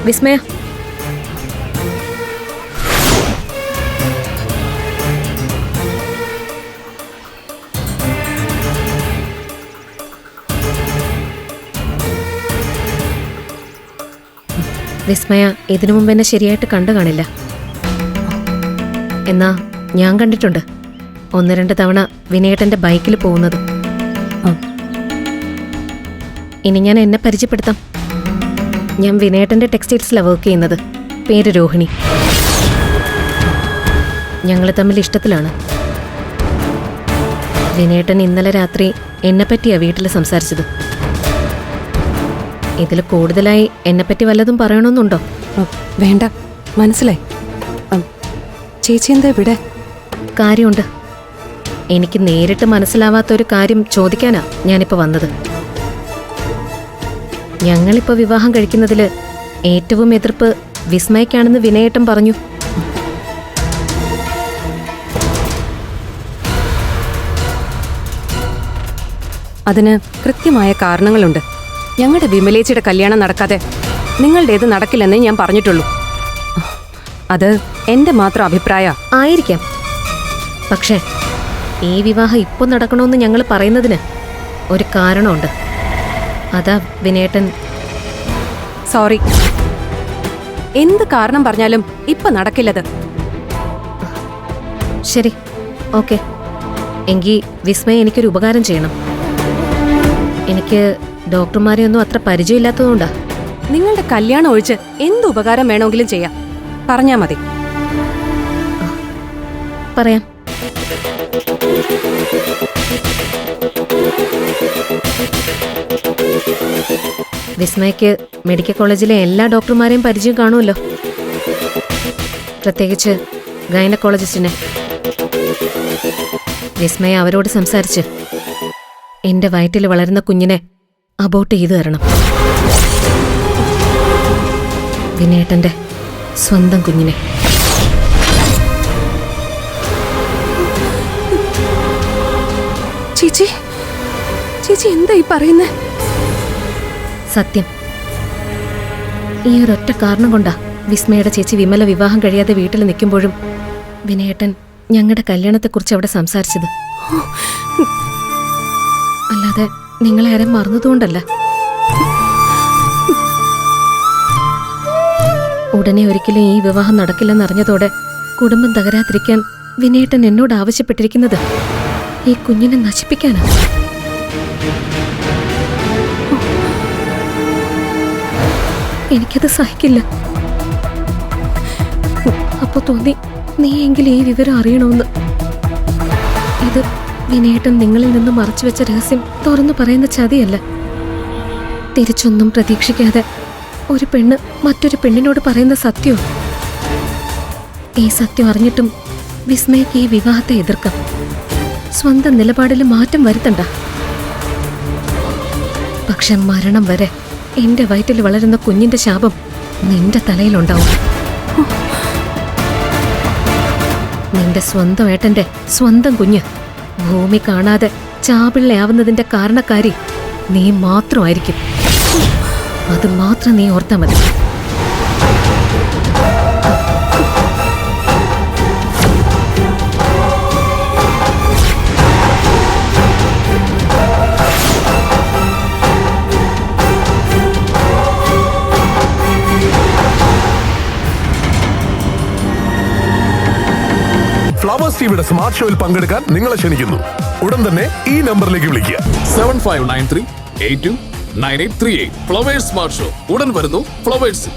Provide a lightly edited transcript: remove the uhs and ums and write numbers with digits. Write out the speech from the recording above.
വിസ്മയ, വിസ്മയ ഇതിനു മുമ്പ് എന്നെ ശരിയായിട്ട് കണ്ടു കാണില്ല. എന്നാ ഞാൻ കണ്ടിട്ടുണ്ട് 1-2 തവണ വിനയേട്ടന്റെ ബൈക്കിൽ പോകുന്നത്. ഇനി ഞാൻ എന്നെ പരിചയപ്പെടുത്താം. ഞാൻ വിനയേട്ടന്റെ ടെക്സ്റ്റൈൽസിലാണ് വർക്ക് ചെയ്യുന്നത്. പേര് രോഹിണി. ഞങ്ങൾ തമ്മിൽ ഇഷ്ടത്തിലാണ്. വിനയേട്ടൻ ഇന്നലെ രാത്രി എന്നെപ്പറ്റിയാ വീട്ടിൽ സംസാരിച്ചത്. ഇതിൽ കൂടുതലായി എന്നെപ്പറ്റി വല്ലതും പറയണമെന്നുണ്ടോ? വേണ്ട, മനസ്സിലായി. ചേച്ചി എന്താ ഇവിടെ? കാര്യമുണ്ട്. എനിക്ക് നേരിട്ട് മനസ്സിലാവാത്തൊരു കാര്യം ചോദിക്കാനാ ഞാനിപ്പോൾ വന്നത്. ഞങ്ങളിപ്പോൾ വിവാഹം കഴിക്കുന്നതിൽ ഏറ്റവും എതിർപ്പ് വിസ്മയ്ക്കാണെന്ന് വിനയേട്ടൻ പറഞ്ഞു. അതിന് കൃത്യമായ കാരണങ്ങളുണ്ട്. ഞങ്ങളുടെ വിമലേച്ചിയുടെ കല്യാണം നടക്കാതെ നിങ്ങളുടേത് നടക്കില്ലെന്നേ ഞാൻ പറഞ്ഞിട്ടുള്ളൂ. അത് എന്റെ മാത്രം അഭിപ്രായ ആയിരിക്കാം. പക്ഷേ ഈ വിവാഹം ഇപ്പോൾ നടക്കണമെന്ന് ഞങ്ങൾ പറയുന്നതിന് ഒരു കാരണമുണ്ട്. അതാ വിനയേട്ടൻ. സോറി, എന്ത് കാരണം പറഞ്ഞാലും ഇപ്പൊ നടക്കില്ലത്. ശരി, ഓക്കെ. എങ്കിൽ വിസ്മയ എനിക്കൊരു ഉപകാരം ചെയ്യണം. എനിക്ക് ഡോക്ടർമാരെ ഒന്നും അത്ര പരിചയമില്ലാത്തതുകൊണ്ടാ. നിങ്ങളുടെ കല്യാണം ഒഴിച്ച് എന്ത് ഉപകാരം വേണമെങ്കിലും ചെയ്യാം, പറഞ്ഞാ മതി. പറയാം. വിസ്മയ്ക്ക് മെഡിക്കൽ കോളേജിലെ എല്ലാ ഡോക്ടർമാരെയും പരിചയം കാണുമല്ലോ, പ്രത്യേകിച്ച് ഗൈനക്കോളജിസ്റ്റിനെ. വിസ്മയ അവരോട് സംസാരിച്ച് എന്റെ വയറ്റിൽ വളരുന്ന കുഞ്ഞിനെ അബോർട്ട് ചെയ്തു തരണം. വിനയേട്ടന്റെ സ്വന്തം കുഞ്ഞിനെ. ചേച്ചി, ചേച്ചി എന്താ ഈ പറയുന്നേ? സത്യം. ഈ ഒരൊറ്റ കാരണം കൊണ്ടാ വിസ്മയുടെ ചേച്ചി വിമല വിവാഹം കഴിയാതെ വീട്ടിൽ നിൽക്കുമ്പോഴും വിനയേട്ടൻ ഞങ്ങളുടെ കല്യാണത്തെക്കുറിച്ച് അവിടെ സംസാരിച്ചത്. അല്ലാതെ നിങ്ങളെ ആരും മറന്നതുകൊണ്ടല്ല. ഉടനെ ഒരിക്കലും ഈ വിവാഹം നടക്കില്ലെന്നറിഞ്ഞതോടെ കുടുംബം തകരാതിരിക്കാൻ വിനയേട്ടൻ എന്നോട് ആവശ്യപ്പെട്ടിരിക്കുന്നത് ഈ കുഞ്ഞിനെ നശിപ്പിക്കാനാ. എനിക്കത് സഹിക്കില്ല. അപ്പൊ തോന്നി നീയെങ്കിലും ഈ വിവരം അറിയണമെന്ന്. ഇത് വിനയേട്ടൻ നിങ്ങളിൽ നിന്ന് മറച്ചുവെച്ച രഹസ്യം തുറന്നു പറയുന്ന ചതിയല്ല. തിരിച്ചൊന്നും പ്രതീക്ഷിക്കാതെ ഒരു പെണ്ണ് മറ്റൊരു പെണ്ണിനോട് പറയുന്ന സത്യം. ഈ സത്യം അറിഞ്ഞിട്ടും വിസ്മയ്ക്ക് ഈ വിവാഹത്തെ എതിർക്കാം. സ്വന്തം നിലപാടിൽ മാറ്റം വരുത്തണ്ട. പക്ഷെ മരണം വരെ എന്റെ വയറ്റിൽ വളരുന്ന കുഞ്ഞിന്റെ ശാപം നിന്റെ തലയിലുണ്ടാവും. നിന്റെ സ്വന്തം ഏട്ടന്റെ സ്വന്തം കുഞ്ഞ് ഭൂമി കാണാതെ ചാപിള്ളയാവുന്നതിന്റെ കാരണക്കാരി നീ മാത്രമായിരിക്കും. അത് മാത്രം നീ ഓർത്താ മതി. ഫ്ലവേഴ്സ് ടിവിയുടെ സ്മാർട്ട് ഷോയിൽ പങ്കെടുക്കാൻ നിങ്ങളെ ക്ഷണിക്കുന്നു. ഉടൻ തന്നെ ഈ നമ്പറിലേക്ക് വിളിക്കുക. 7593829838. ഫ്ലവേഴ്സ് സ്മാർട്ട് ഷോ ഉടൻ വരുന്നു ഫ്ലവേഴ്സ്.